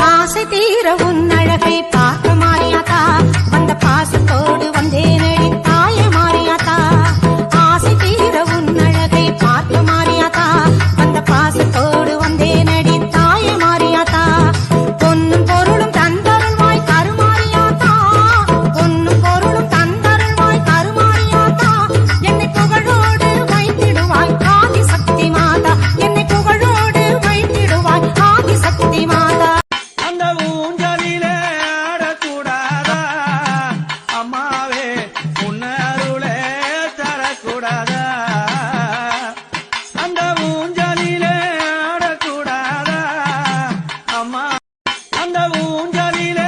ஆசை தீர உன் அழகை பார்க்க மாறியாத்தா வந்த பாசத்தோடு வந்தேனடி தாய மாறியாத்தா ஆசை தீர உன் அழகை பார்க்க மாறியாத்தா வந்த பாசத்தோடு வந்தேனடி தாய மாறியாத்தா பொன்னும் பொருளும் தந்தருள்வாய் கருமாறியாத்தா பொன்னும் பொருளும் தந்தருள்வாய் கருமாறியாத்தா என்னை புகழோடு வைத்திடுவாய் ஆதிசக்தி மாதா என்னை புகழோடு வைத்திடுவாய் ஆதிசக்தி மாதா அந்த ஊஞ்சலிலே